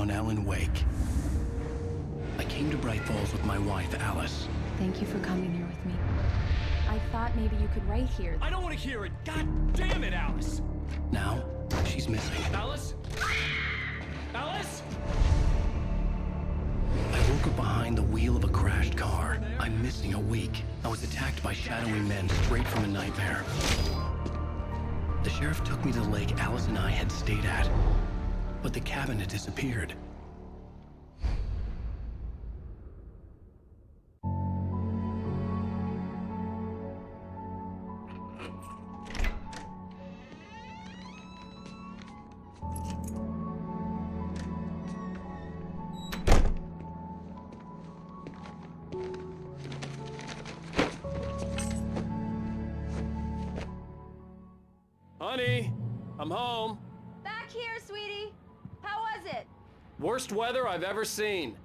on Alan Wake. I came to Bright Falls with my wife, Alice. Thank you for coming here with me. I thought maybe you could write here. I don't want to hear it! God damn it, Alice! Now, she's missing. Alice? Alice? I woke up behind the wheel of a crashed car. I'm missing a week. I was attacked by shadowy men straight from a nightmare. The sheriff took me to the lake Alice and I had stayed at, but the cabin had disappeared. Honey, I'm home. Back here, sweetie. How was it? Worst weather I've ever seen.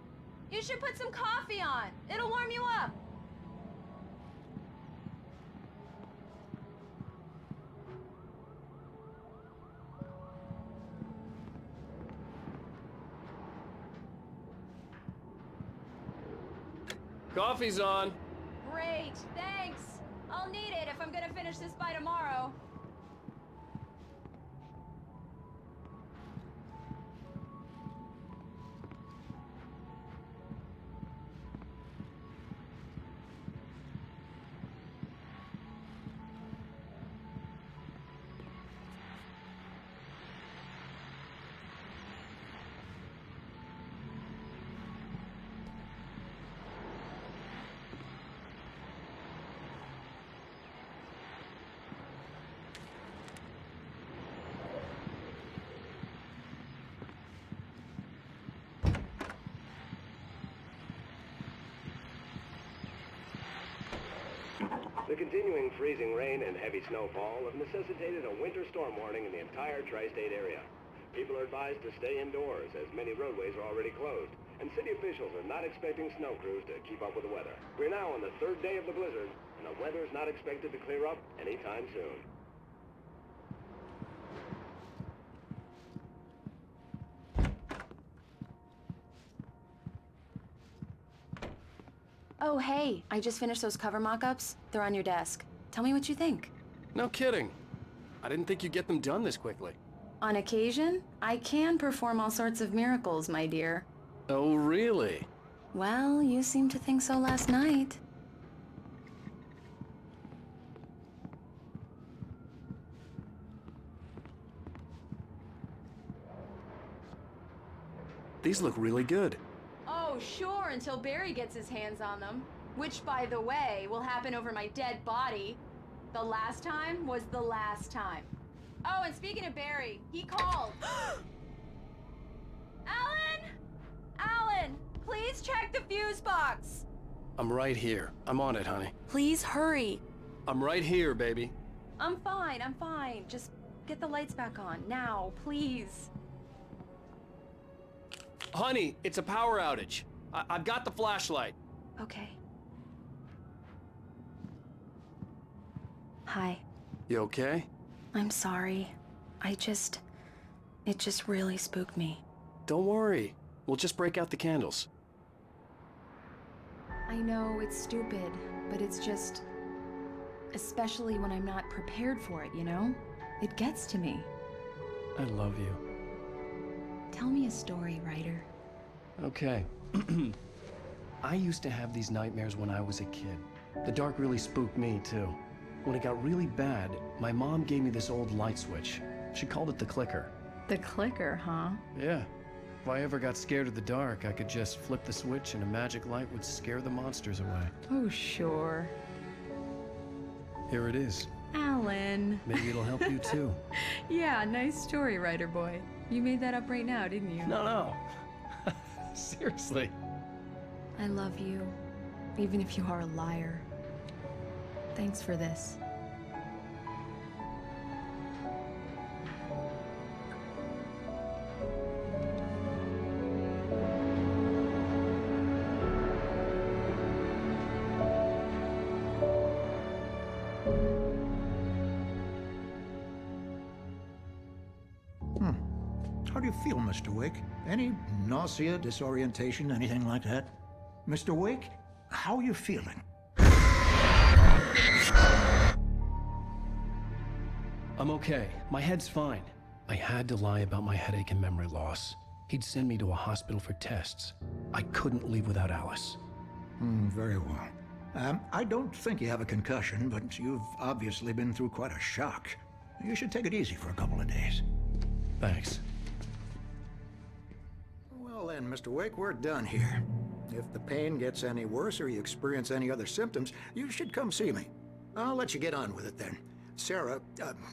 You should put some coffee on. It'll warm you up. Coffee's on. Great, thanks. I'll need it if I'm gonna finish this by tomorrow. The continuing freezing rain and heavy snowfall have necessitated a winter storm warning in the entire tri-state area. People are advised to stay indoors as many roadways are already closed, and city officials are not expecting snow crews to keep up with the weather. We're now on the third day of the blizzard, and the weather is not expected to clear up anytime soon. Oh, hey, I just finished those cover mock-ups. They're on your desk. Tell me what you think. No kidding. I didn't think you'd get them done this quickly. On occasion, I can perform all sorts of miracles, my dear. Oh, really? Well, you seemed to think so last night. These look really good. Oh, sure, until Barry gets his hands on them. Which, by the way, will happen over my dead body. The last time was the last time. Oh, and speaking of Barry, he called. Alan! Alan, please check the fuse box. I'm right here. I'm on it, honey. Please hurry. I'm right here, baby. I'm fine, I'm fine. Just get the lights back on, now, please. Honey, it's a power outage. I've got the flashlight. Okay. Hi. You okay? I'm sorry. It just really spooked me. Don't worry. We'll just break out the candles. I know it's stupid, but it's just... especially when I'm not prepared for it, you know? It gets to me. I love you. Tell me a story, writer. Okay. I used to have these nightmares when I was a kid. The dark really spooked me, too. When it got really bad, my mom gave me this old light switch. She called it the clicker. The clicker, huh? Yeah. If I ever got scared of the dark, I could just flip the switch and a magic light would scare the monsters away. Oh, sure. Here it is. Alan. Maybe it'll help you, too. Yeah, nice story, writer boy. You made that up right now, didn't you? No. Seriously. I love you, even if you are a liar. Thanks for this. How do you feel, Mr. Wake? Any nausea, disorientation, anything like that? Mr. Wake, how are you feeling? I'm okay. My head's fine. I had to lie about my headache and memory loss. He'd send me to a hospital for tests. I couldn't leave without Alice. Very well. I don't think you have a concussion, but you've obviously been through quite a shock. You should take it easy for a couple of days. Thanks. Well then, Mr. Wake, we're done here. If the pain gets any worse or you experience any other symptoms, you should come see me. I'll let you get on with it then. Sarah,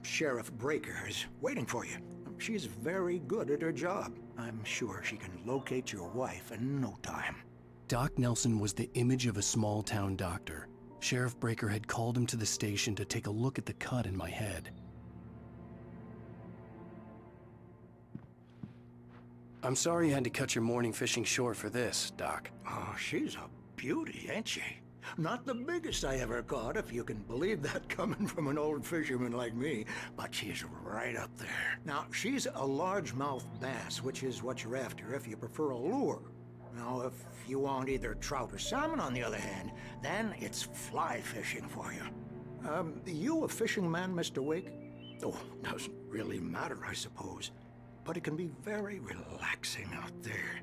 Sheriff Breaker, is waiting for you. She's very good at her job. I'm sure she can locate your wife in no time. Doc Nelson was the image of a small-town doctor. Sheriff Breaker had called him to the station to take a look at the cut in my head. I'm sorry you had to cut your morning fishing short for this, Doc. Oh, she's a beauty, ain't she? Not the biggest I ever caught, if you can believe that coming from an old fisherman like me, but she's right up there. Now, she's a largemouth bass, which is what you're after if you prefer a lure. Now, if you want either trout or salmon, on the other hand, then it's fly fishing for you. You a fishing man, Mr. Wake? Oh, doesn't really matter, I suppose. But it can be very relaxing out there.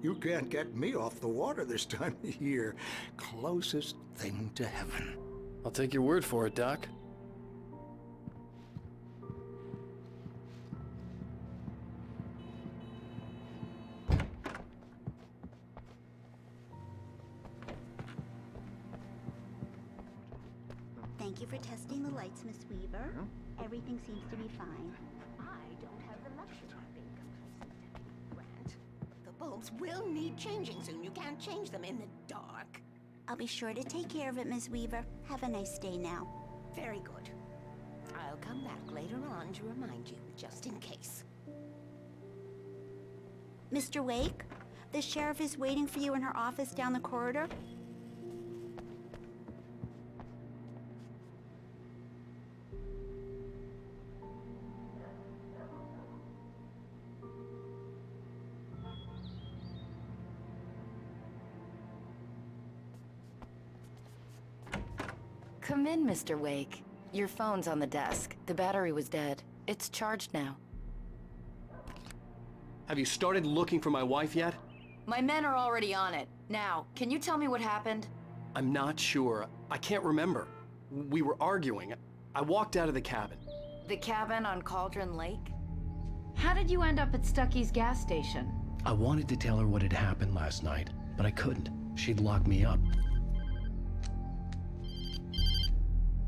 You can't get me off the water this time of year. Closest thing to heaven. I'll take your word for it, Doc. Thank you for testing the lights, Miss Weaver. Everything seems to be fine. I don't have the luxury of being complacent, Grant. The bulbs will need changing soon. You can't change them in the dark. I'll be sure to take care of it, Miss Weaver. Have a nice day now. Very good. I'll come back later on to remind you, just in case. Mr. Wake, the sheriff is waiting for you in her office down the corridor. Come in, Mr. Wake. Your phone's on the desk. The battery was dead. It's charged now. Have you started looking for my wife yet? My men are already on it. Now, can you tell me what happened? I'm not sure. I can't remember. We were arguing. I walked out of the cabin. The cabin on Cauldron Lake? How did you end up at Stucky's gas station? I wanted to tell her what had happened last night, but I couldn't. She'd lock me up.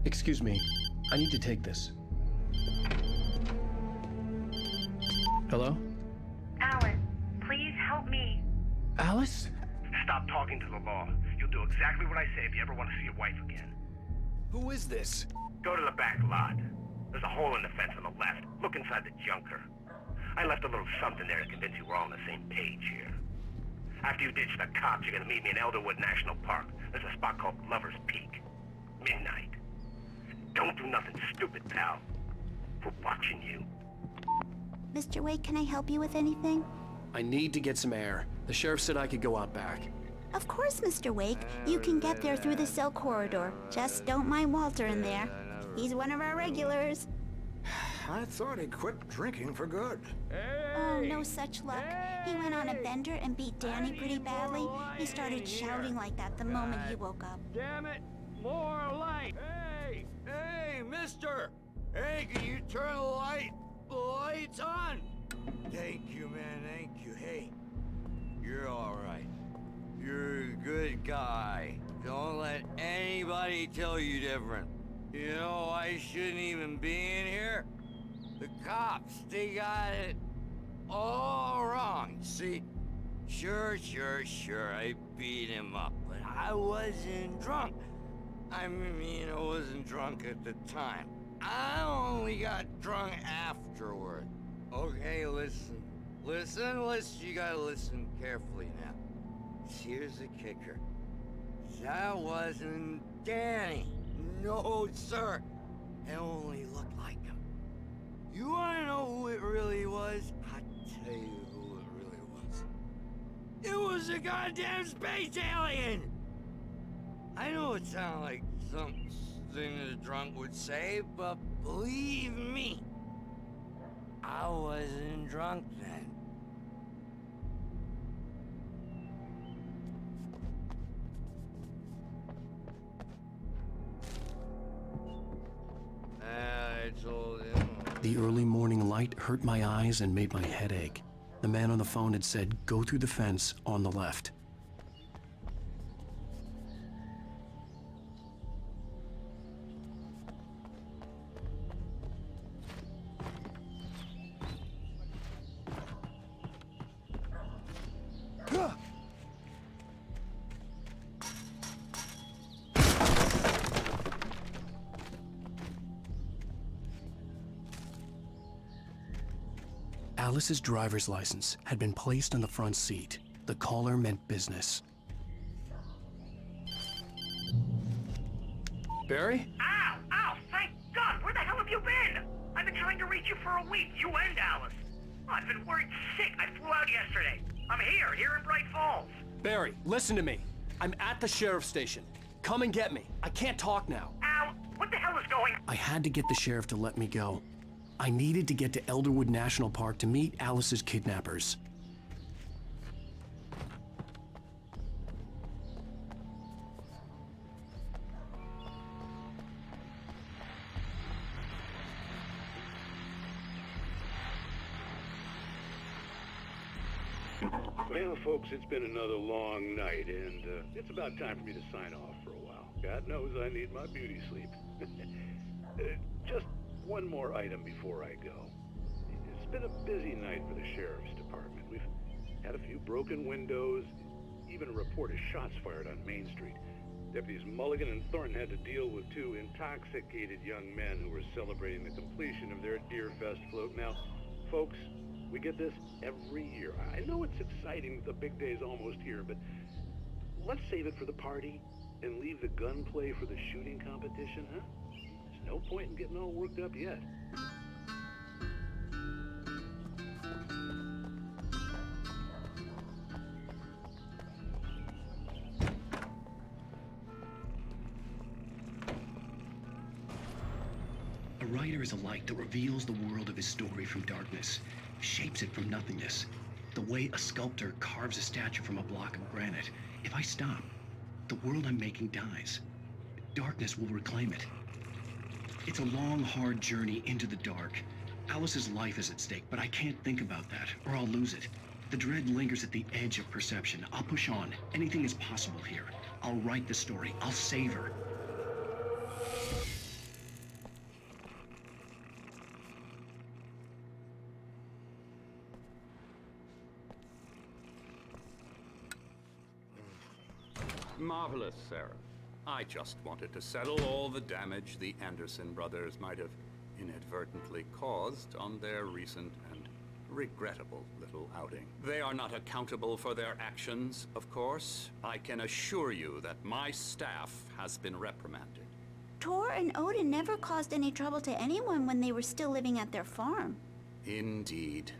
Excuse me. I need to take this. Hello? Alice, please help me. Alice? Stop talking to the law. You'll do exactly what I say if you ever want to see your wife again. Who is this? Go to the back lot. There's a hole in the fence on the left. Look inside the junker. I left a little something there to convince you we're all on the same page here. After you ditch the cops, you're gonna meet me in Elderwood National Park. There's a spot called Lover's Peak. Midnight. Don't do nothing stupid, pal. We're watching you. Mr. Wake, can I help you with anything? I need to get some air. The sheriff said I could go out back. Of course, Mr. Wake. You can get there through the cell corridor. Just don't mind Walter in there. He's one of our regulars. I thought he'd quit drinking for good. Oh, no such luck. He went on a bender and beat Danny pretty badly. He started shouting like that the moment he woke up. Damn it! More light! Hey! Hey, mister! Hey, can you turn the lights on? Thank you, man, thank you. Hey, you're all right. You're a good guy. Don't let anybody tell you different. You know, I shouldn't even be in here. The cops, they got it all wrong. See, sure, I beat him up, but I wasn't drunk. I mean, I wasn't drunk at the time. I only got drunk afterward. Okay, listen. You gotta listen carefully now. Here's the kicker. That wasn't Danny. No, sir. It only looked like him. You wanna know who it really was? I'll tell you who it really was. It was a goddamn space alien! I know it sounds like something a drunk would say, but believe me, I wasn't drunk then. I told him. The early morning light hurt my eyes and made my head ache. The man on the phone had said, go through the fence on the left. Alice's driver's license had been placed on the front seat. The caller meant business. Barry? Ow! Ow! Thank God! Where the hell have you been? I've been trying to reach you for a week, you and Alice. Oh, I've been worried sick. I flew out yesterday. I'm here in Bright Falls. Barry, listen to me. I'm at the sheriff's station. Come and get me. I can't talk now. Al, what the hell is going on? I had to get the sheriff to let me go. I needed to get to Elderwood National Park to meet Alice's kidnappers. Well, folks, it's been another long night, and it's about time for me to sign off for a while. God knows I need my beauty sleep. Just one more item before I go. It's been a busy night for the sheriff's department. We've had a few broken windows, even a report of shots fired on Main Street. Deputies Mulligan and Thornton had to deal with two intoxicated young men who were celebrating the completion of their Deerfest float. Now, folks, we get this every year. I know it's exciting, the big day's almost here, but let's save it for the party and leave the gunplay for the shooting competition, huh? There's no point in getting all worked up yet. A writer is a light that reveals the world of his story from darkness, shapes it from nothingness. The way a sculptor carves a statue from a block of granite. If I stop, the world I'm making dies. Darkness will reclaim it. It's a long, hard journey into the dark. Alice's life is at stake, but I can't think about that, or I'll lose it. The dread lingers at the edge of perception. I'll push on. Anything is possible here. I'll write the story. I'll save her. Marvelous, Sarah. I just wanted to settle all the damage the Anderson brothers might have inadvertently caused on their recent and regrettable little outing. They are not accountable for their actions, of course. I can assure you that my staff has been reprimanded. Tor and Odin never caused any trouble to anyone when they were still living at their farm. Indeed.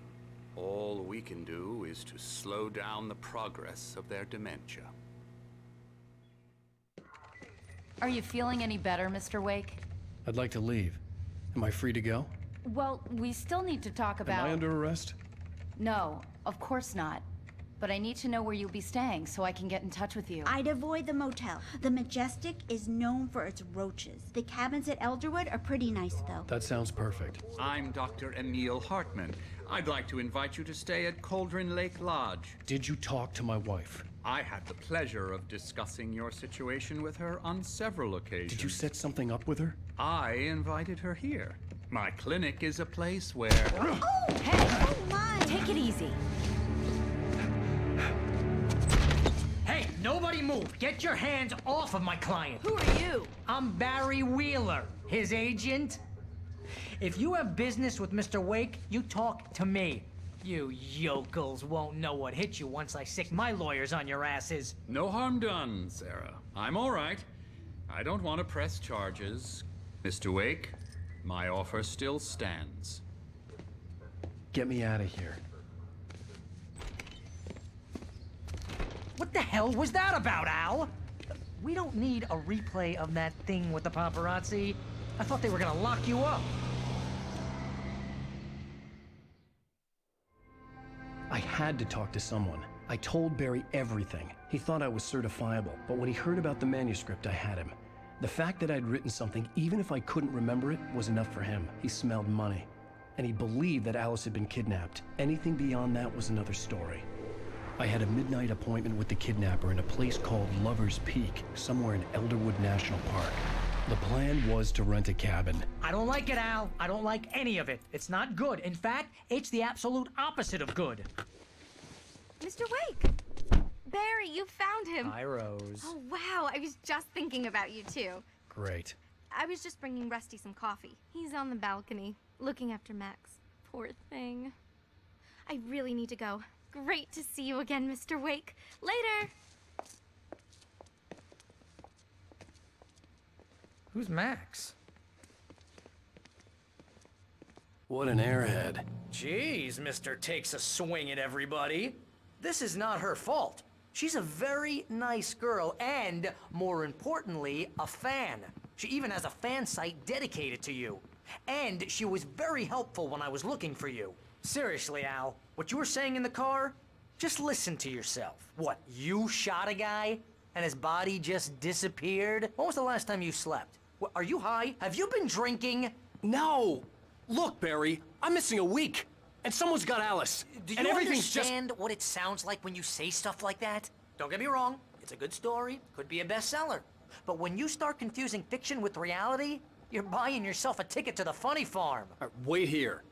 All we can do is to slow down the progress of their dementia. Are you feeling any better, Mr. Wake? I'd like to leave. Am I free to go? Well, we still need to talk about... Am I under arrest? No, of course not. But I need to know where you'll be staying so I can get in touch with you. I'd avoid the motel. The Majestic is known for its roaches. The cabins at Elderwood are pretty nice, though. That sounds perfect. I'm Dr. Emil Hartman. I'd like to invite you to stay at Cauldron Lake Lodge. Did you talk to my wife? I had the pleasure of discussing your situation with her on several occasions. Did you set something up with her? I invited her here. My clinic is a place where... Oh, hey! Oh, my! Take it easy. Hey, nobody move! Get your hands off of my client! Who are you? I'm Barry Wheeler, his agent. If you have business with Mr. Wake, you talk to me. You yokels won't know what hit you once I sick my lawyers on your asses. No harm done, Sarah. I'm all right. I don't want to press charges. Mr. Wake, my offer still stands. Get me out of here. What the hell was that about, Al? We don't need a replay of that thing with the paparazzi. I thought they were gonna lock you up. I had to talk to someone. I told Barry everything. He thought I was certifiable, but when he heard about the manuscript, I had him. The fact that I'd written something, even if I couldn't remember it, was enough for him. He smelled money. And he believed that Alice had been kidnapped. Anything beyond that was another story. I had a midnight appointment with the kidnapper in a place called Lover's Peak, somewhere in Elderwood National Park. The plan was to rent a cabin. I don't like it, Al. I don't like any of it. It's not good. In fact, it's the absolute opposite of good. Mr. Wake! Barry, you found him. Hi, Rose. Oh, wow. I was just thinking about you, too. Great. I was just bringing Rusty some coffee. He's on the balcony, looking after Max. Poor thing. I really need to go. Great to see you again, Mr. Wake. Later! Who's Max? What an airhead. Jeez, Mr. Takes a swing at everybody. This is not her fault. She's a very nice girl and, more importantly, a fan. She even has a fan site dedicated to you. And she was very helpful when I was looking for you. Seriously, Al, what you were saying in the car? Just listen to yourself. What, you shot a guy and his body just disappeared? When was the last time you slept? What, are you high? Have you been drinking? No! Look, Barry, I'm missing a week. And someone's got Alice. Do you and everything's understand what it sounds like when you say stuff like that? Don't get me wrong, it's a good story, could be a bestseller. But when you start confusing fiction with reality, you're buying yourself a ticket to the funny farm. All right, wait here.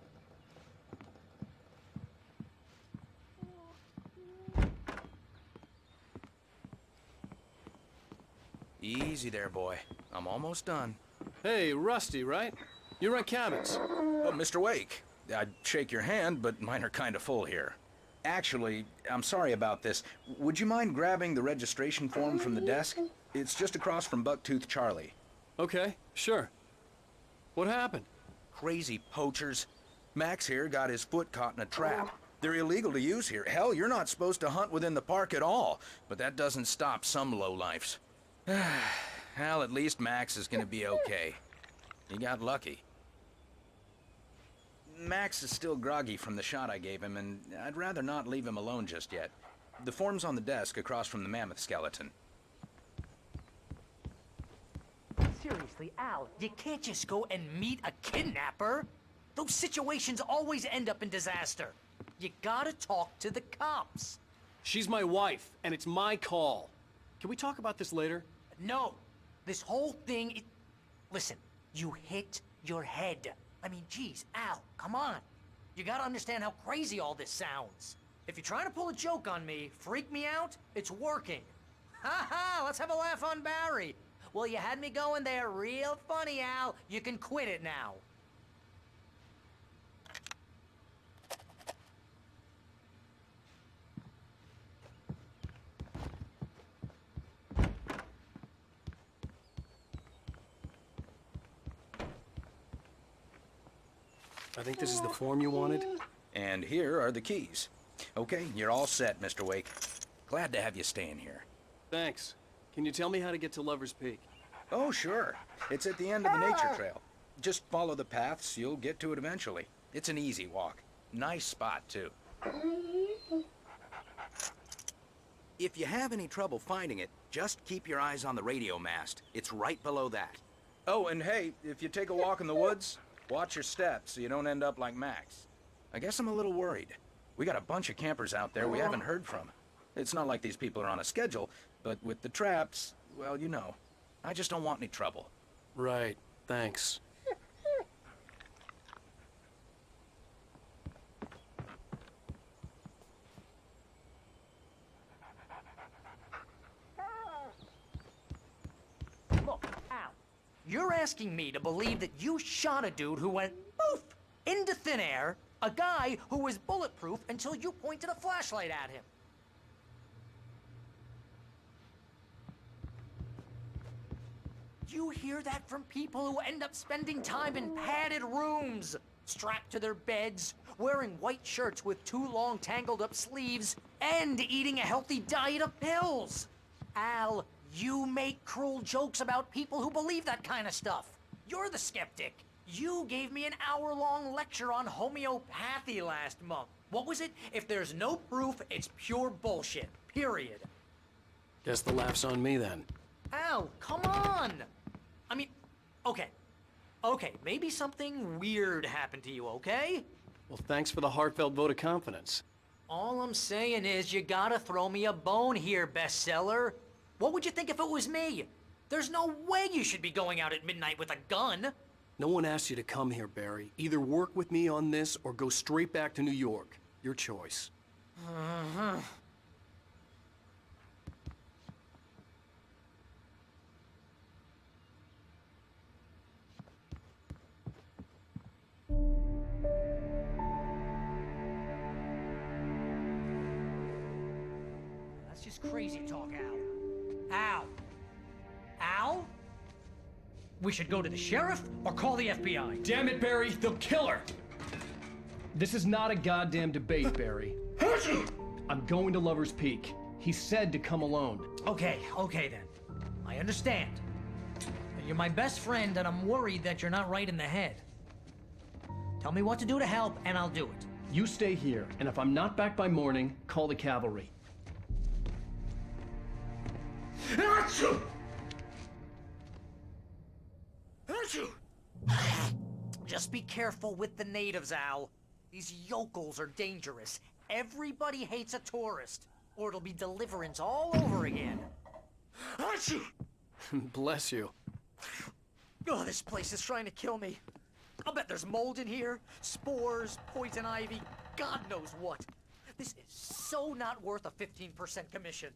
Easy there, boy. I'm almost done. Hey, Rusty, right? You rent cabins. Oh, Mr. Wake. I'd shake your hand, but mine are kind of full here. Actually, I'm sorry about this. Would you mind grabbing the registration form from the desk? It's just across from Bucktooth Charlie. Okay, sure. What happened? Crazy poachers. Max here got his foot caught in a trap. They're illegal to use here. Hell, you're not supposed to hunt within the park at all. But that doesn't stop some lowlifes. Well, at least Max is gonna be okay. He got lucky. Max is still groggy from the shot I gave him, and I'd rather not leave him alone just yet. The form's on the desk across from the mammoth skeleton. Seriously, Al, you can't just go and meet a kidnapper. Those situations always end up in disaster. You gotta talk to the cops. She's my wife, and it's my call. Can we talk about this later? No. This whole thing, listen, you hit your head. I mean, geez, Al, come on. You gotta understand how crazy all this sounds. If you're trying to pull a joke on me, freak me out, it's working. Ha ha, let's have a laugh on Barry. Well, you had me going there real funny, Al. You can quit it now. I think this is the form you wanted. And here are the keys. Okay, you're all set, Mr. Wake. Glad to have you staying here. Thanks. Can you tell me how to get to Lover's Peak? Oh, sure. It's at the end of the nature trail. Just follow the paths, you'll get to it eventually. It's an easy walk. Nice spot, too. If you have any trouble finding it, just keep your eyes on the radio mast. It's right below that. Oh, and hey, if you take a walk in the woods, watch your steps so you don't end up like Max. I guess I'm a little worried. We got a bunch of campers out there we haven't heard from. It's not like these people are on a schedule, but with the traps, well, you know. I just don't want any trouble. Right, thanks. Look, Al, you're asking me to believe that you shot a dude who went poof into thin air, a guy who was bulletproof until you pointed a flashlight at him. You hear that from people who end up spending time in padded rooms. strapped to their beds, wearing white shirts with too long tangled up sleeves, and eating a healthy diet of pills. Al, you make cruel jokes about people who believe that kind of stuff. You're the skeptic. You gave me an hour-long lecture on homeopathy last month. What was it? If there's no proof, it's pure bullshit. Period. Guess the laugh's on me then. Al, come on! I mean, okay. Okay, maybe something weird happened to you, okay? Well, thanks for the heartfelt vote of confidence. All I'm saying is you gotta throw me a bone here, bestseller. What would you think if it was me? There's no way you should be going out at midnight with a gun. No one asked you to come here, Barry. Either work with me on this or go straight back to New York. Your choice. Uh-huh. That's just crazy talk, Al. Al? Al? We should go to the sheriff or call the FBI. Damn it, Barry, they'll kill her! This is not a goddamn debate, Barry. I'm going to Lover's Peak. He said to come alone. Okay then. I understand. You're my best friend and I'm worried that you're not right in the head. Tell me what to do to help and I'll do it. You stay here, and if I'm not back by morning, call the cavalry. Just be careful with the natives, Al. These yokels are dangerous. Everybody hates a tourist, or it'll be Deliverance all over again. Bless you. Oh, this place is trying to kill me. I'll bet there's mold in here, spores, poison ivy, God knows what. This is so not worth a 15% commission.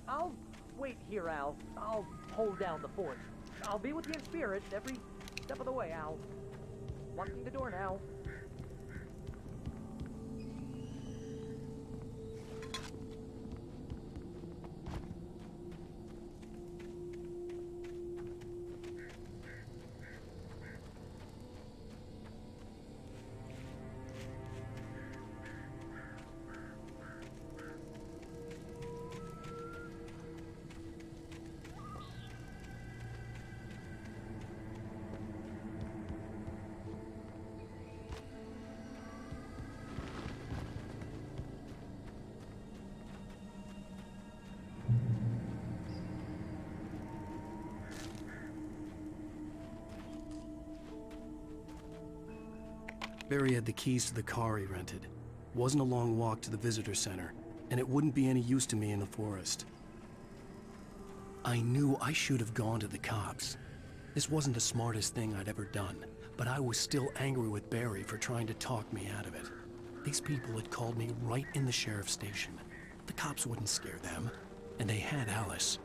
I'll wait here, Al. I'll hold down the fort. I'll be with you in spirit every step of the way, Al. Locking the door now. Barry had the keys to the car he rented. Wasn't a long walk to the visitor center, and it wouldn't be any use to me in the forest. I knew I should have gone to the cops. This wasn't the smartest thing I'd ever done, but I was still angry with Barry for trying to talk me out of it. These people had called me right in the sheriff's station. The cops wouldn't scare them, and they had Alice.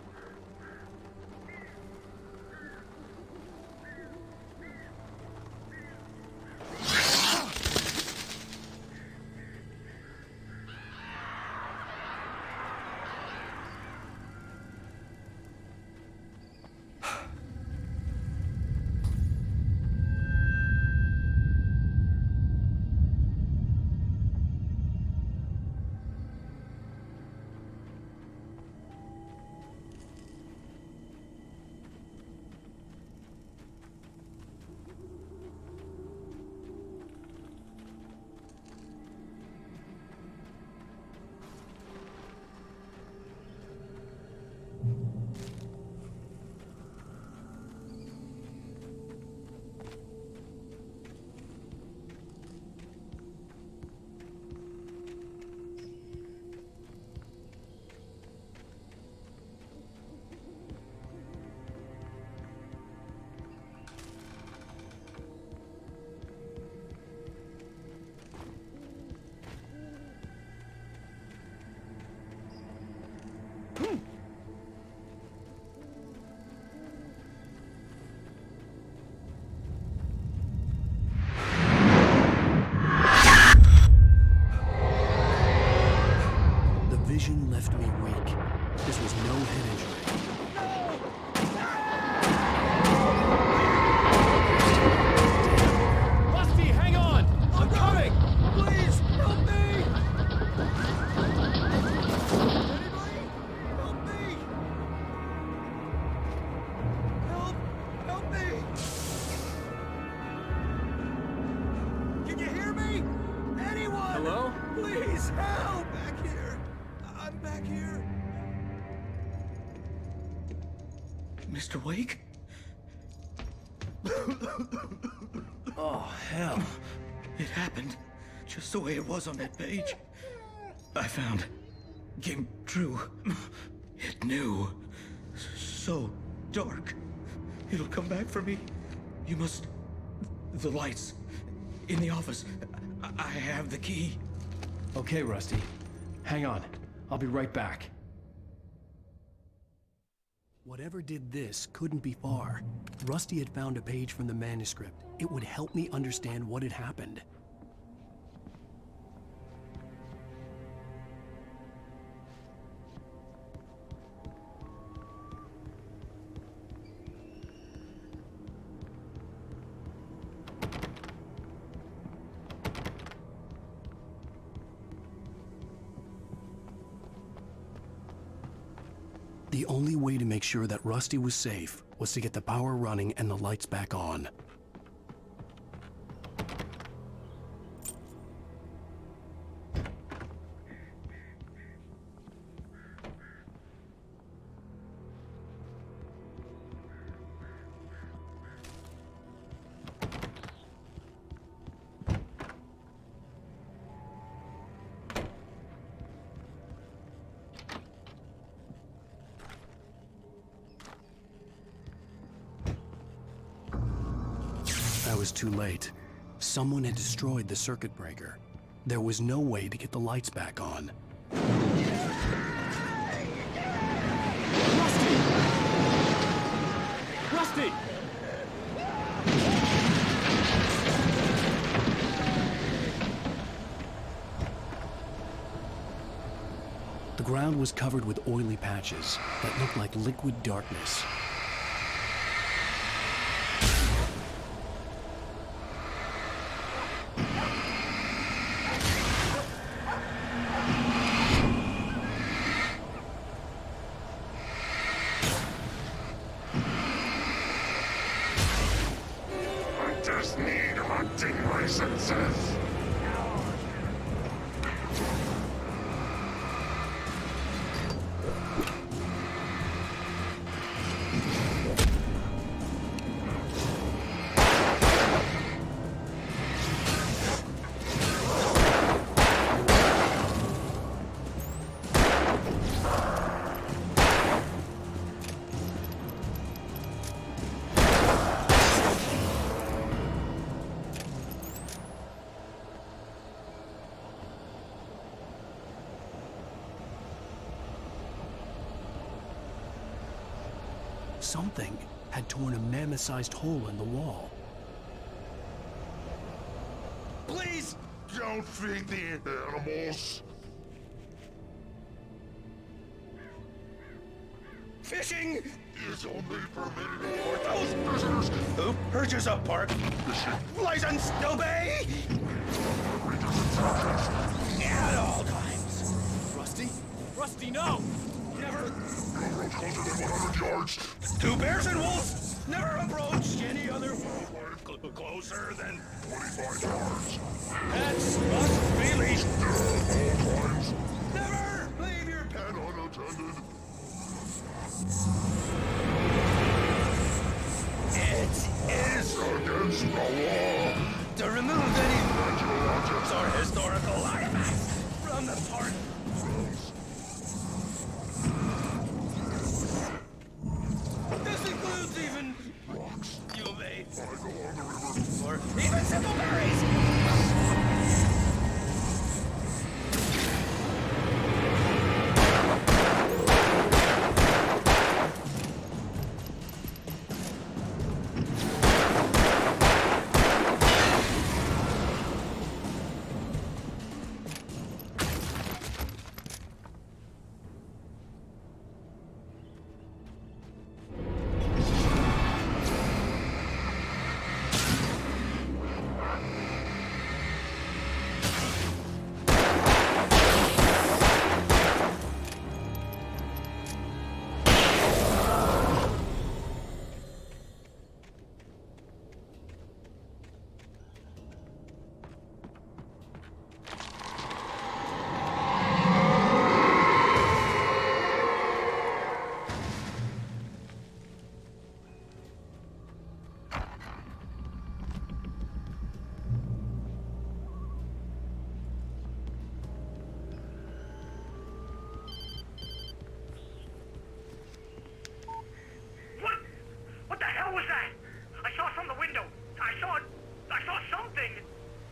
The vision left me weak. This was no head injury. Rusty, hang on! I'm coming! Please, help me! Anybody? Help me! Help me! Can you hear me? Anyone? Hello? Please, help! Back here! I'm back here! Mr. Wake? Oh, hell. It happened just the way it was on that page. I found. Came true. It knew. So dark. It'll come back for me. You must... The lights. In the office. I have the key. Okay, Rusty. Hang on. I'll be right back. Whatever did this couldn't be far. Rusty had found a page from the manuscript. It would help me understand what had happened. The only way to make sure that Rusty was safe was to get the power running and the lights back on. I was too late. Someone had destroyed the circuit breaker. There was no way to get the lights back on. Rusty! The ground was covered with oily patches that looked like liquid darkness. Licenses. Something had torn a mammoth-sized hole in the wall. Please don't feed the animals. Fishing is only permitted for those visitors who purchase a park license to obey at all times. Rusty? Rusty, no! Never closer than 100 yards. Two bears and wolves never approached any other wildlife closer than 25 yards. That must be least. All times. Never leave your pet unattended. It is against the law to remove any objects or historical artifacts from the park. This includes even rocks you may or even simple berries.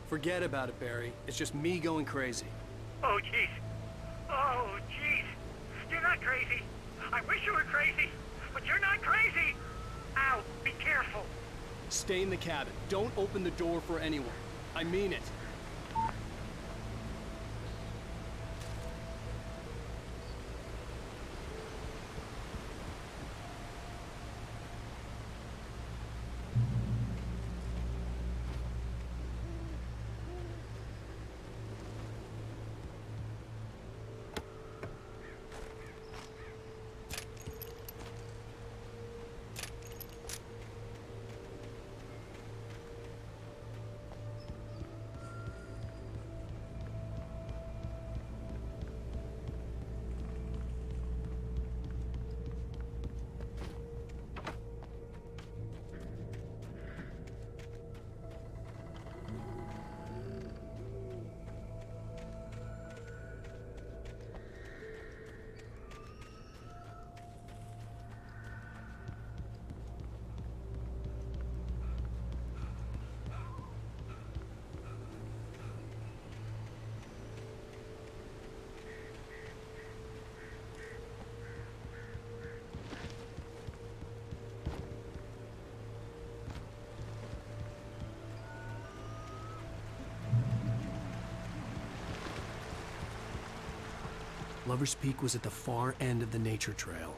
Forget about it, Barry. It's just me going crazy. Oh, jeez. Oh, jeez. You're not crazy. I wish you were crazy, but you're not crazy. Ow, be careful. Stay in the cabin. Don't open the door for anyone. I mean it. Lover's Peak was at the far end of the nature trail.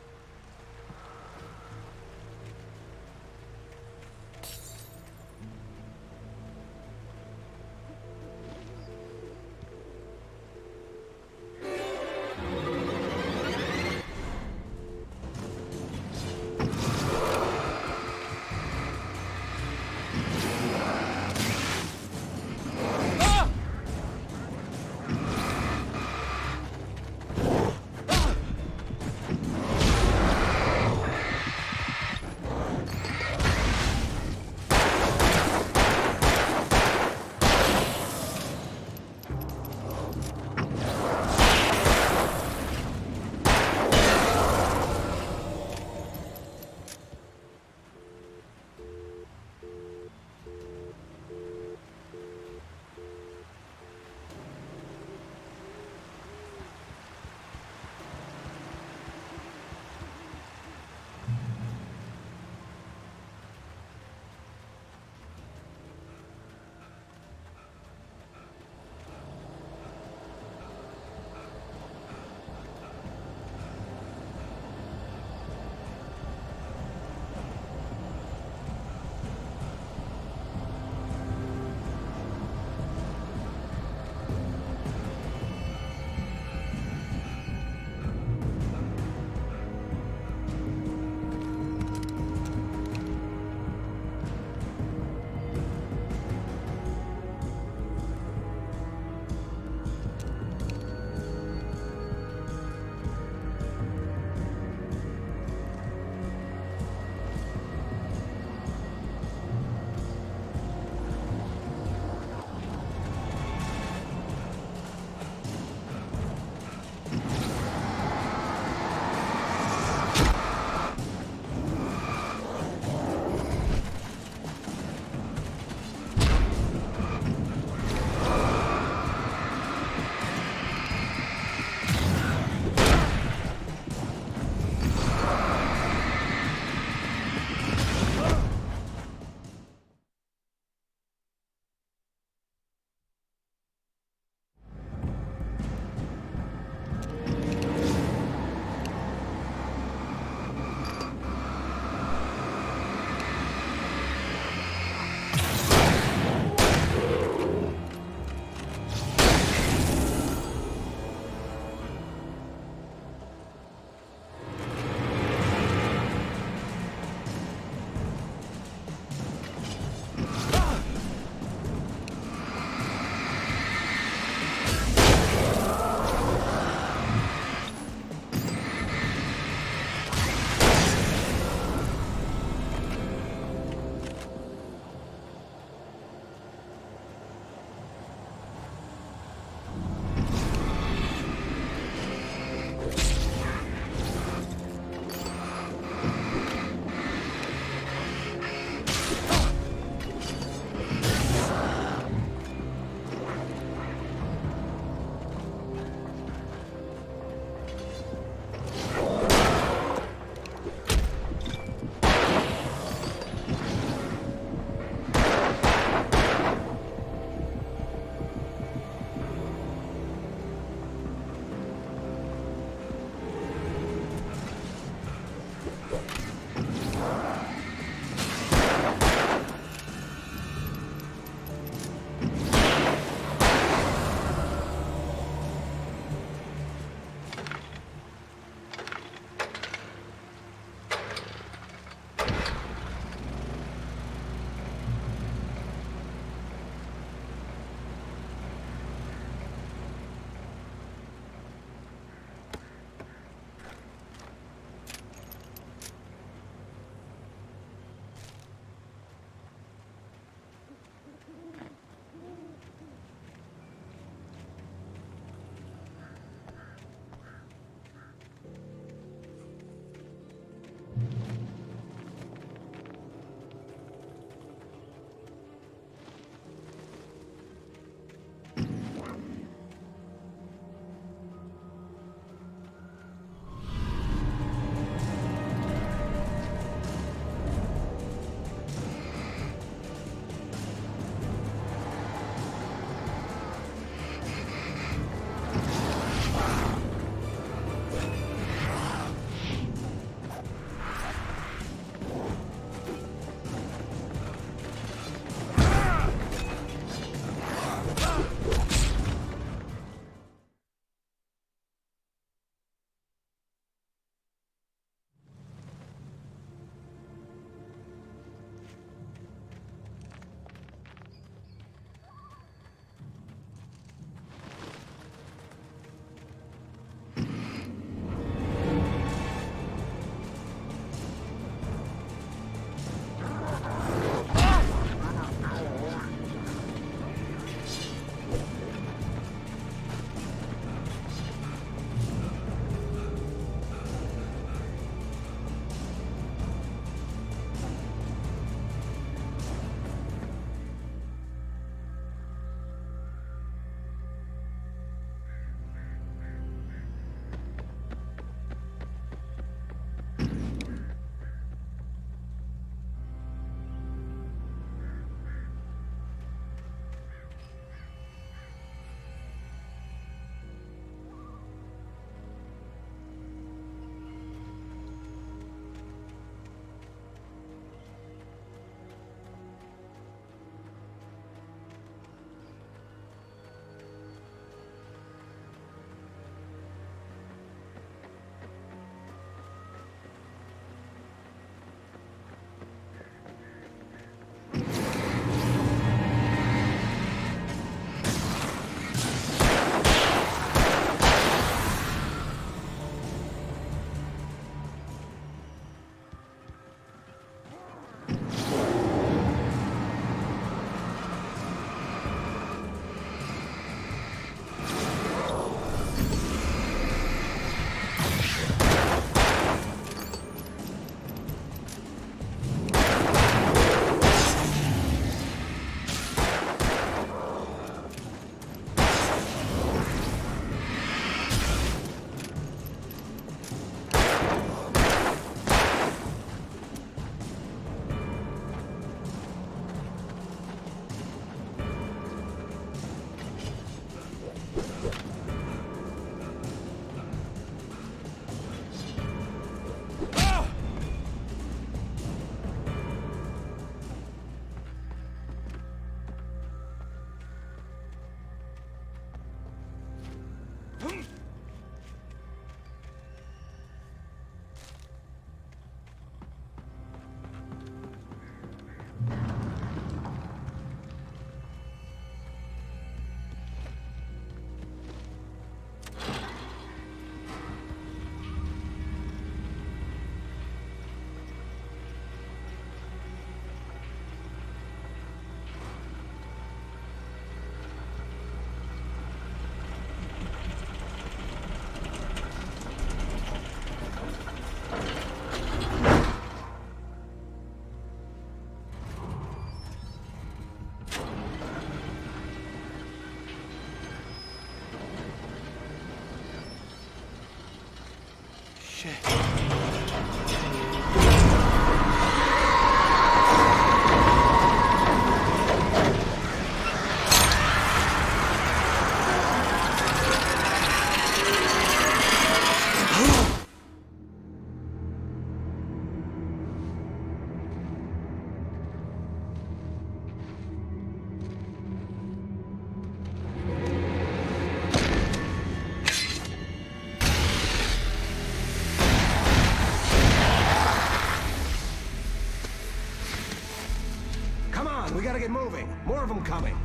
We gotta get moving. More of them coming.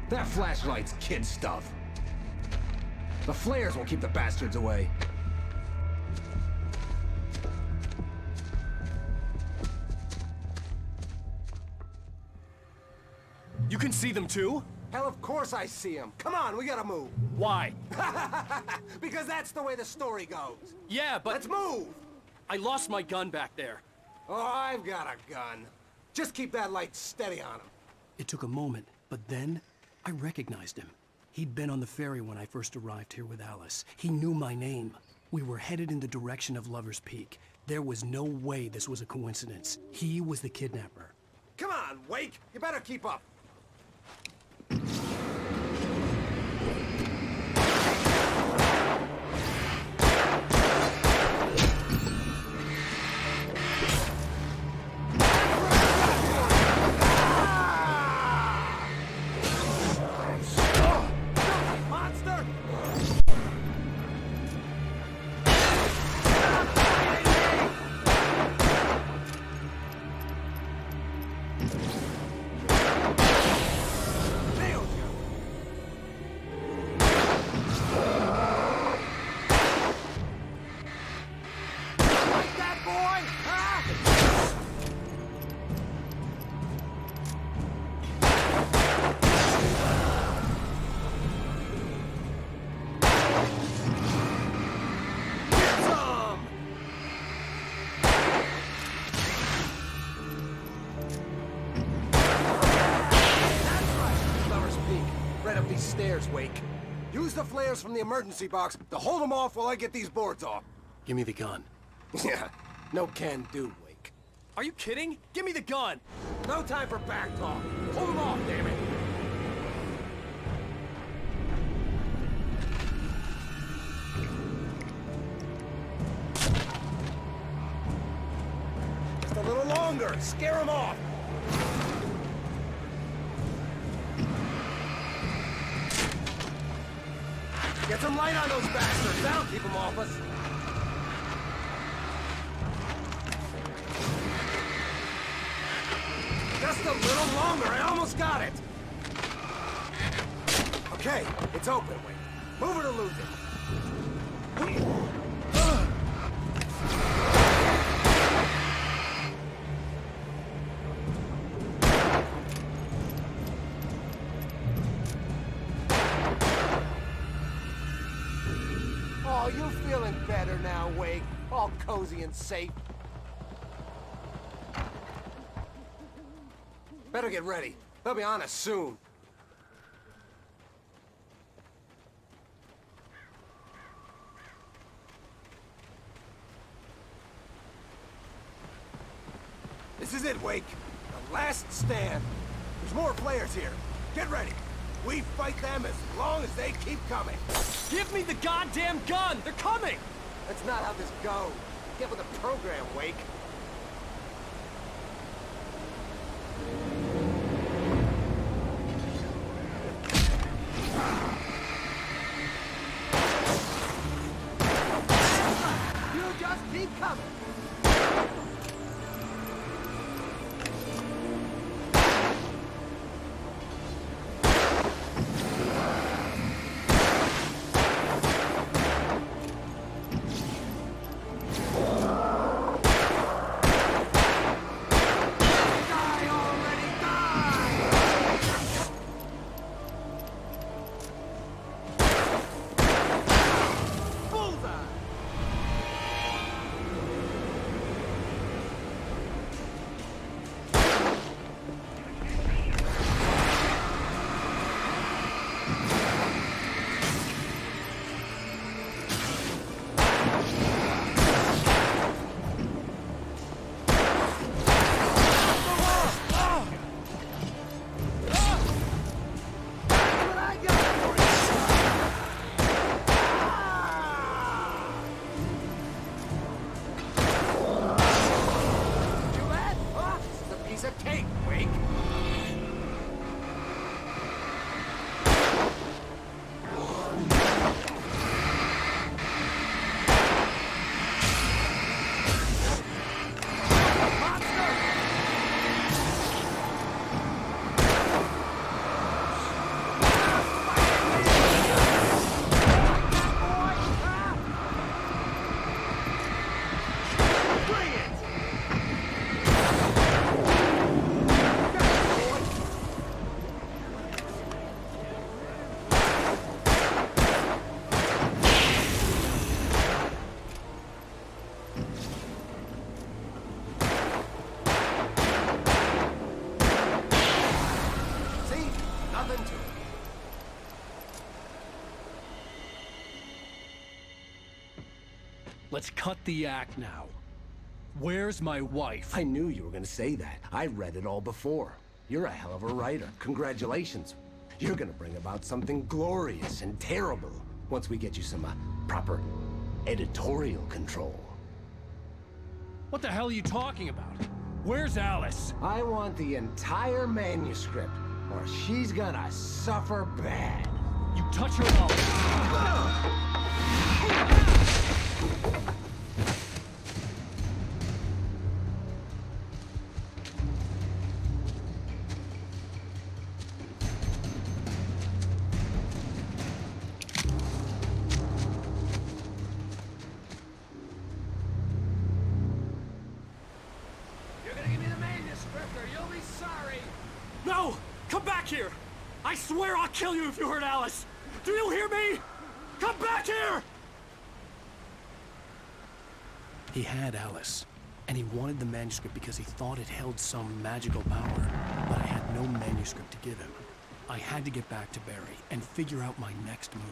That flashlight's kid stuff. The flares will keep the bastards away. You can see them too? Hell, of course I see them. Come on, we gotta move. Why? Because that's the way the story goes. Yeah, but... Let's move! I lost my gun back there. Oh, I've got a gun. Just keep that light steady on him. It took a moment, but then I recognized him. He'd been on the ferry when I first arrived here with Alice. He knew my name. We were headed in the direction of Lover's Peak. There was no way this was a coincidence. He was the kidnapper. Come on, Wake! You better keep up. Stairs, Wake. Use the flares from the emergency box to hold them off while I get these boards off. Give me the gun. Yeah, no can do, Wake. Are you kidding? Give me the gun! No time for back talk. Hold them off, damn it. Just a little longer. Scare them off. Get some light on those bastards. That'll keep them off us. Just a little longer. I almost got it. Okay, it's open. Wait. Move it or lose it. Oh, you feeling better now, Wake? All cozy and safe. Better get ready. They'll be on us soon. This is it, Wake. The last stand. There's more players here. Get ready. We fight them as long as they keep coming. Give me the goddamn gun! They're coming! That's not how this goes. Get with the program, Wake. You just keep coming. Let's cut the act now. Where's my wife? I knew you were gonna say that. I read it all before. You're a hell of a writer. Congratulations. You're gonna bring about something glorious and terrible once we get you some proper editorial control. What the hell are you talking about? Where's Alice? I want the entire manuscript, or she's gonna suffer bad. You touch her mouth. You're gonna give me the manuscript or you'll be sorry! No! Come back here! I swear I'll kill you if you hurt Alice! Do you hear me? Come back here! He had Alice, and he wanted the manuscript because he thought it held some magical power. But I had no manuscript to give him. I had to get back to Barry and figure out my next move.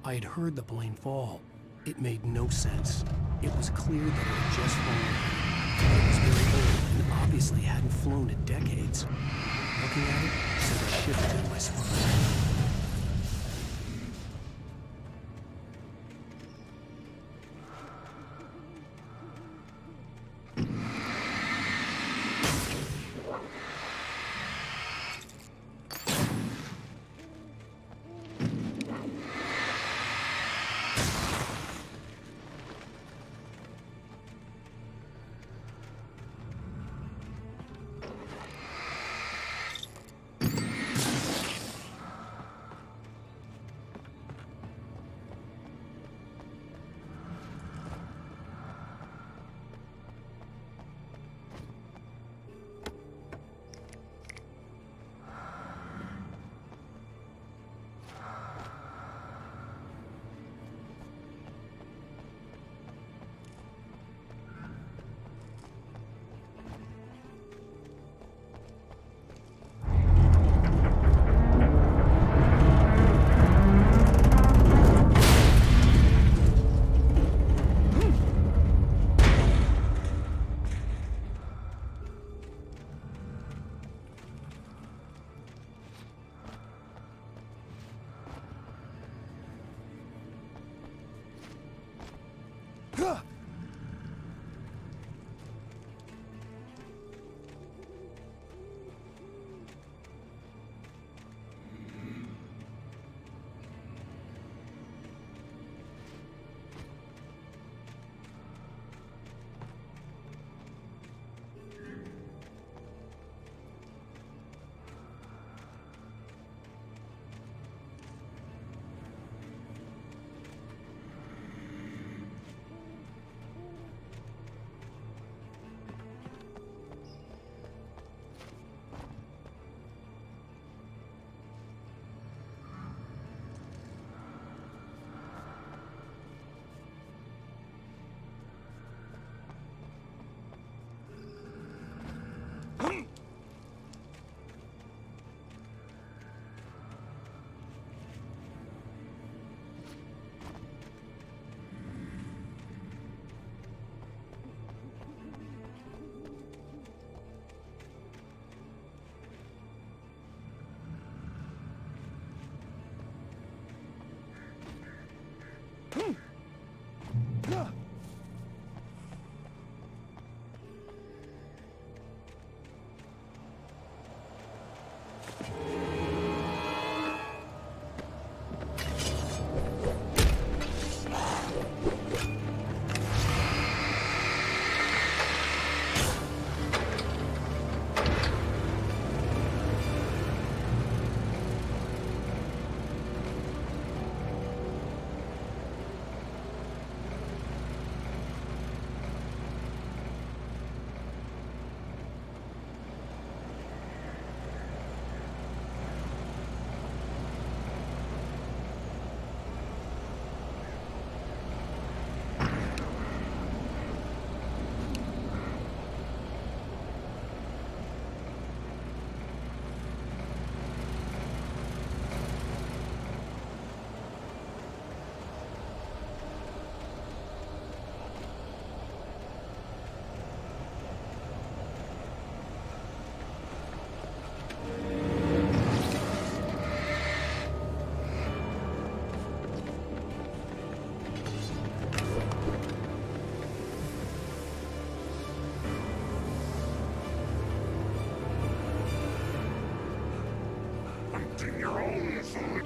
I had heard the plane fall. It made no sense. It was clear that it had just fallen. It was very old and obviously hadn't flown in decades. Looking at it sent a shiver down my spine.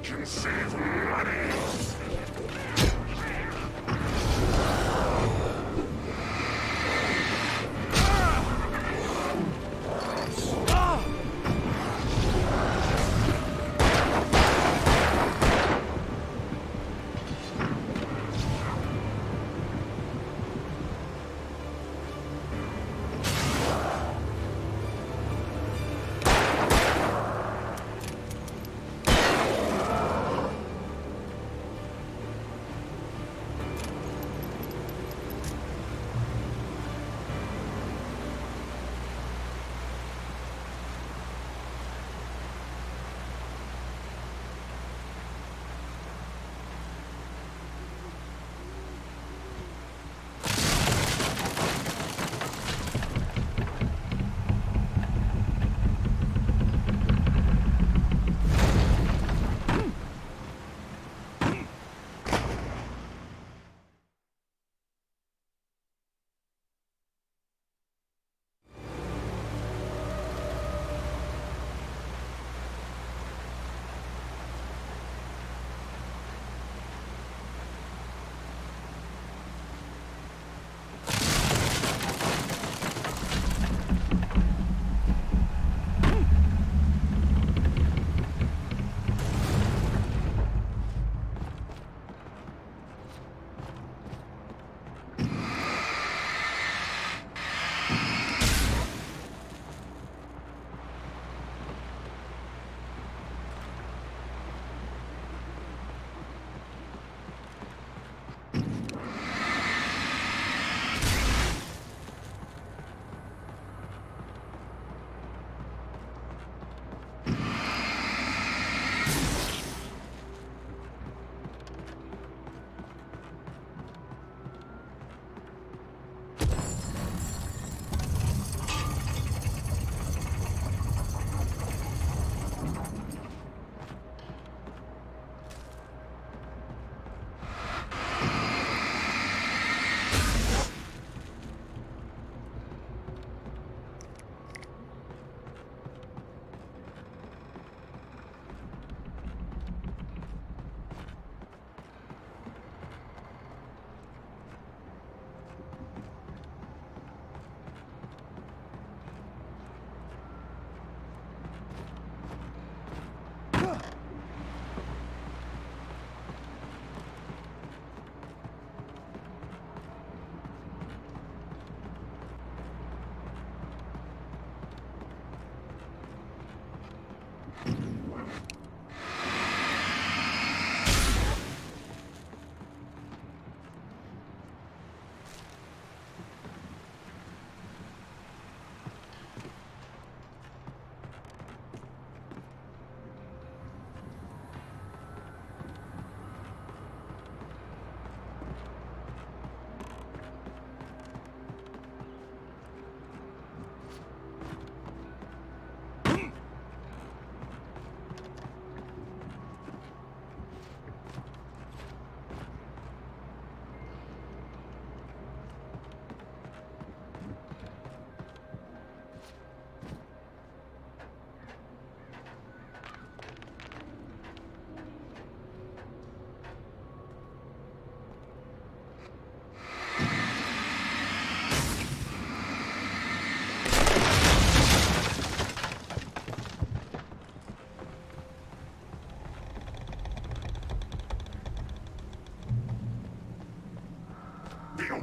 can save money.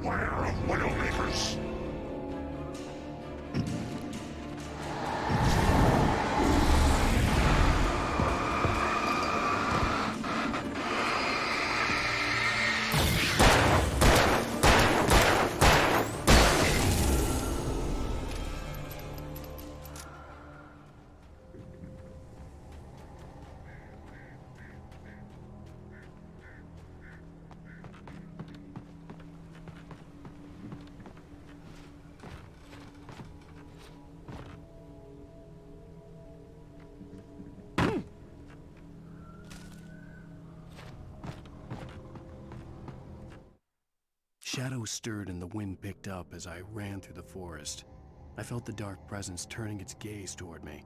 Beware of Widowmakers. Shadows stirred and the wind picked up as I ran through the forest. I felt the dark presence turning its gaze toward me.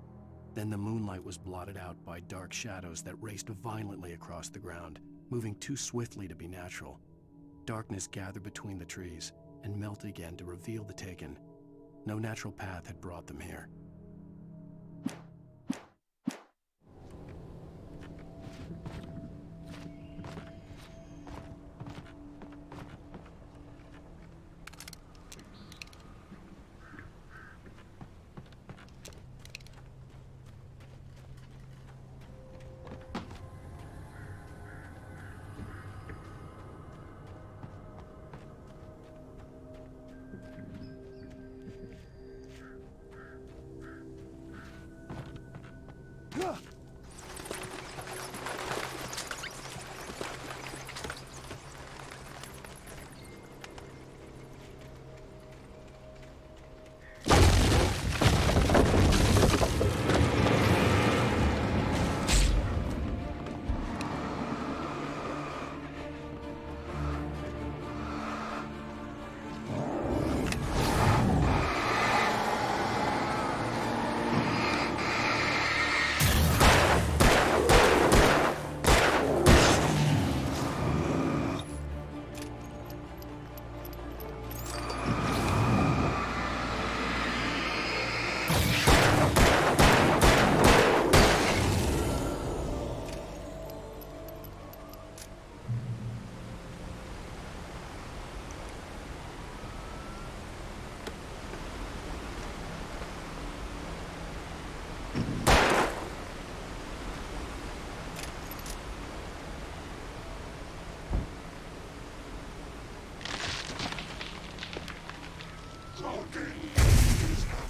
Then the moonlight was blotted out by dark shadows that raced violently across the ground, moving too swiftly to be natural. Darkness gathered between the trees and melted again to reveal the Taken. No natural path had brought them here.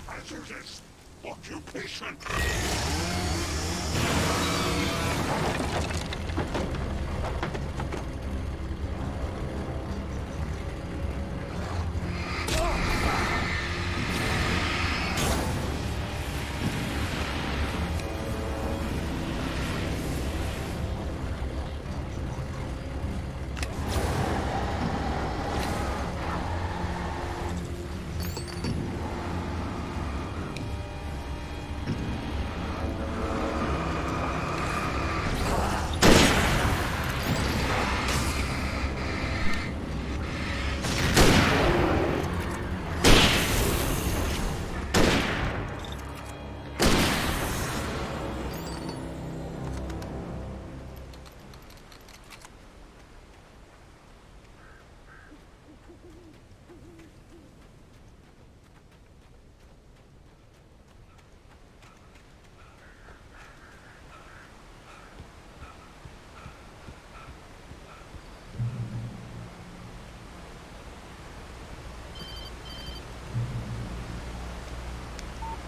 Hazardous occupation.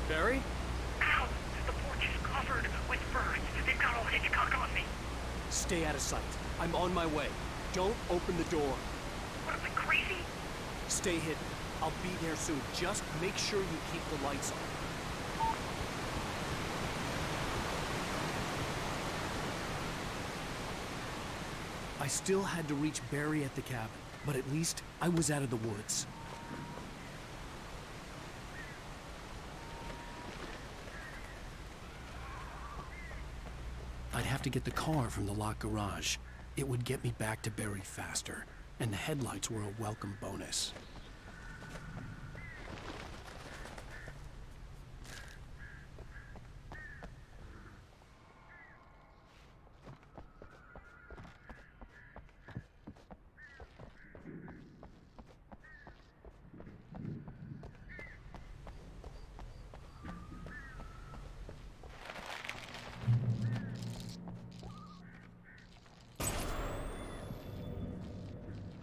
Barry? Ow! The porch is covered with birds. They've got old Hitchcock on me. Stay out of sight. I'm on my way. Don't open the door. What, am I crazy? Stay hidden. I'll be there soon. Just make sure you keep the lights on. I still had to reach Barry at the cabin, but at least I was out of the woods. I'd have to get the car from the locked garage. It would get me back to Barry faster, and the headlights were a welcome bonus.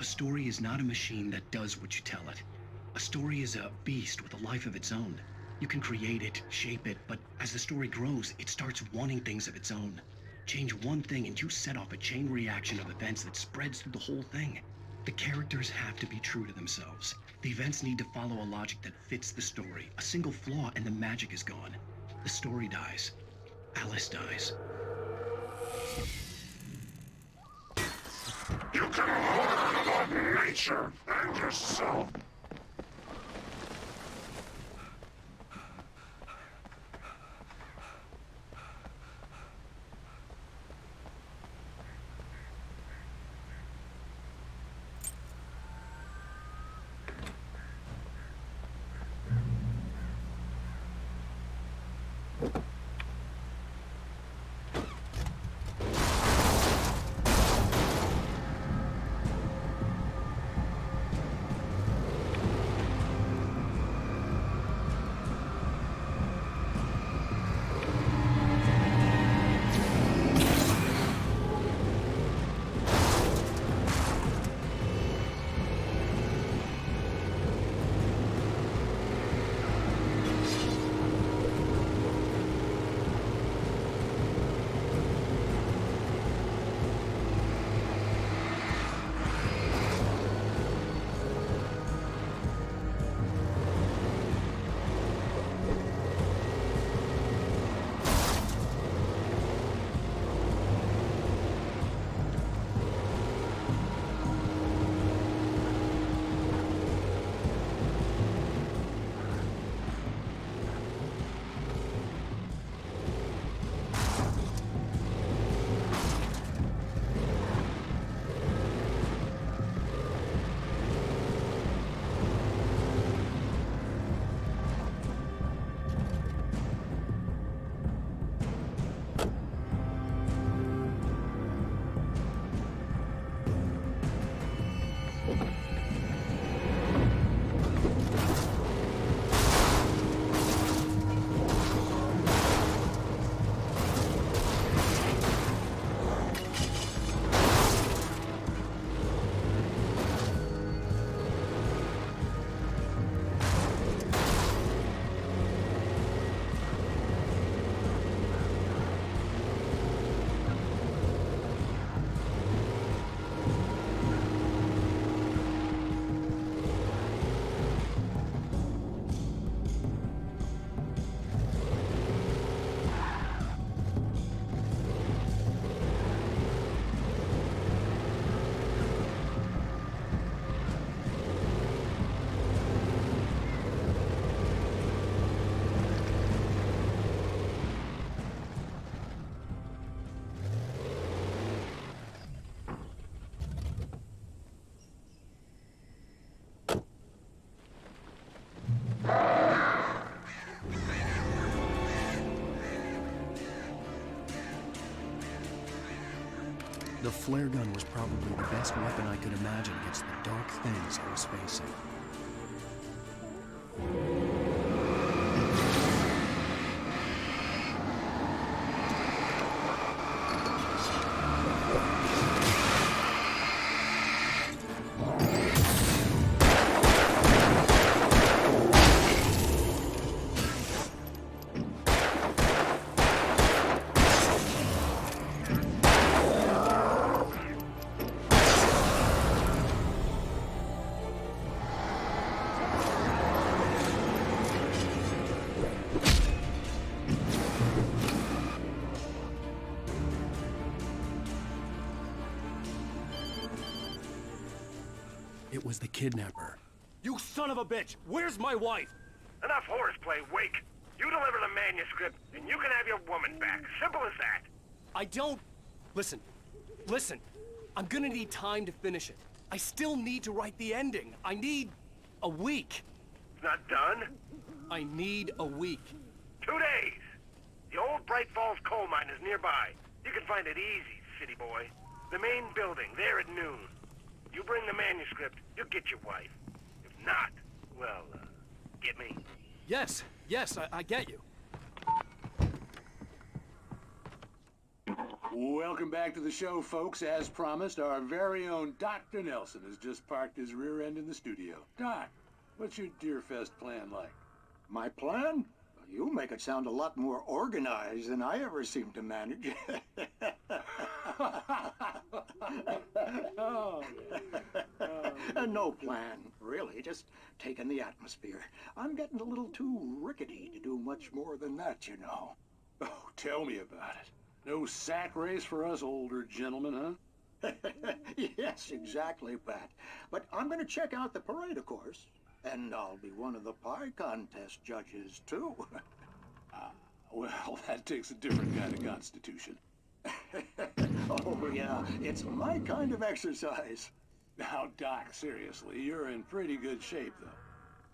A story is not a machine that does what you tell it. A story is a beast with a life of its own. You can create it, shape it, but as the story grows, it starts wanting things of its own. Change one thing and you set off a chain reaction of events that spreads through the whole thing. The characters have to be true to themselves. The events need to follow a logic that fits the story. A single flaw and the magic is gone. The story dies. Alice dies. You can learn about nature and yourself. The flare gun was probably the best weapon I could imagine against the dark things I was facing. It was the kidnapper. You son of a bitch! Where's my wife? Enough horseplay, Wake. You deliver the manuscript, and you can have your woman back. Simple as that. I don't... Listen. I'm gonna need time to finish it. I still need to write the ending. I need a week. It's not done? I need a week. 2 days. The old Bright Falls coal mine is nearby. You can find it easy, city boy. The main building, there at noon. You bring the manuscript, you'll get your wife. If not, well, get me. Yes, I get you. Welcome back to the show, folks. As promised, our very own Dr. Nelson has just parked his rear end in the studio. Doc, what's your Deerfest plan like? My plan? You make it sound a lot more organized than I ever seem to manage. No plan, really. Just taking the atmosphere. I'm getting a little too rickety to do much more than that, you know. Oh, tell me about it. No sack race for us older gentlemen, huh? Yes, exactly, Pat. But I'm going to check out the parade, of course. And I'll be one of the pie contest judges, too. Well, that takes a different kind of constitution. Oh, yeah. It's my kind of exercise. Now, Doc, seriously, you're in pretty good shape, though.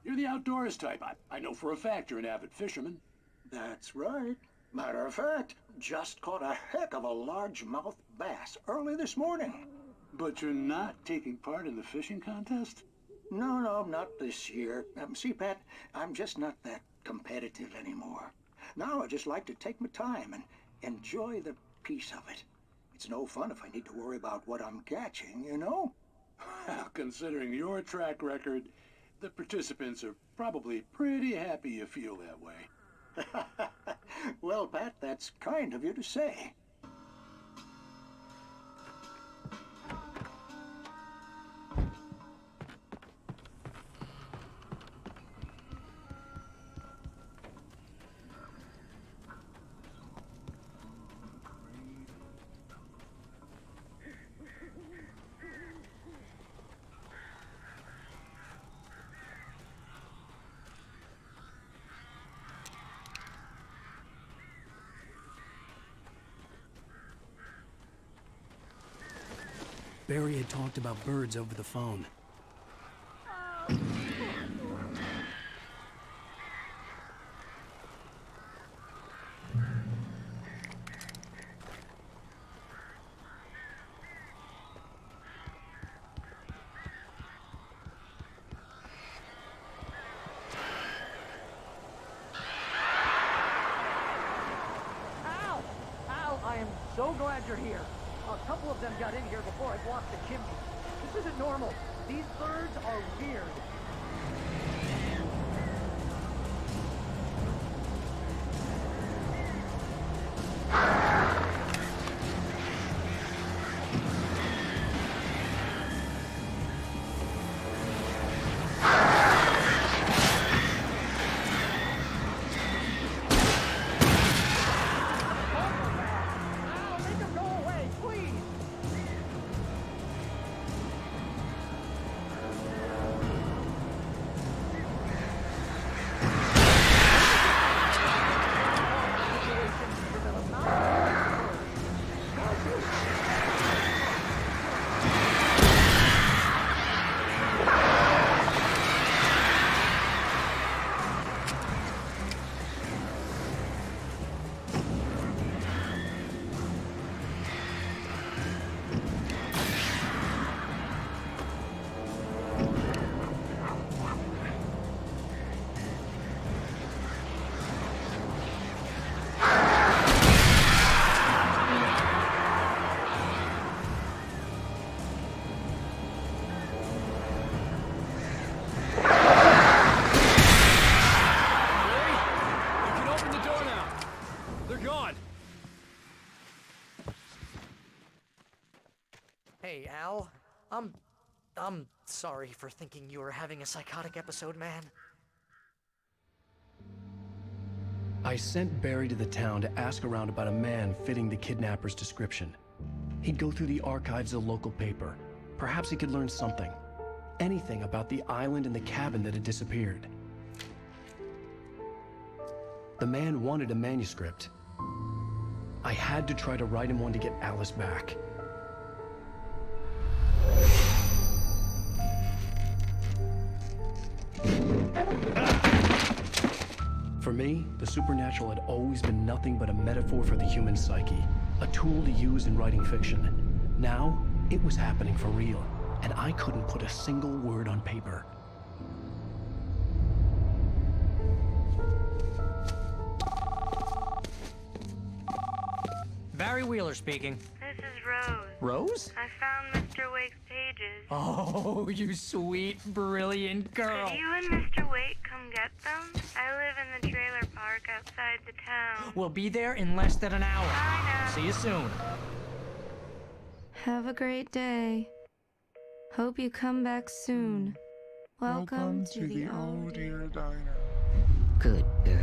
You're the outdoors type. I know for a fact you're an avid fisherman. That's right. Matter of fact, just caught a heck of a largemouth bass early this morning. But you're not taking part in the fishing contest? No, not this year. See, Pat, I'm just not that competitive anymore. Now I just like to take my time and enjoy the peace of it. It's no fun if I need to worry about what I'm catching, you know? Well, considering your track record, the participants are probably pretty happy you feel that way. Well, Pat, that's kind of you to say. Barry had talked about birds over the phone. Al, I am so glad you're here. A couple of them got in here before I blocked the chimney. This isn't normal. These birds are weird. Hey, Al. I'm sorry for thinking you were having a psychotic episode, man. I sent Barry to the town to ask around about a man fitting the kidnapper's description. He'd go through the archives of the local paper. Perhaps he could learn something. Anything about the island and the cabin that had disappeared. The man wanted a manuscript. I had to try to write him one to get Alice back. For me, the supernatural had always been nothing but a metaphor for the human psyche, a tool to use in writing fiction. Now, it was happening for real, and I couldn't put a single word on paper. Barry Wheeler speaking. This is Rose. Rose? I found Mr. Wake's pages. Oh, you sweet, brilliant girl. Could you and Mr. Wake come get them? I live in the trailer park outside the town. We'll be there in less than an hour. Bye now. See you soon. Have a great day. Hope you come back soon. Welcome to the Oh Dear Diner. Good girl.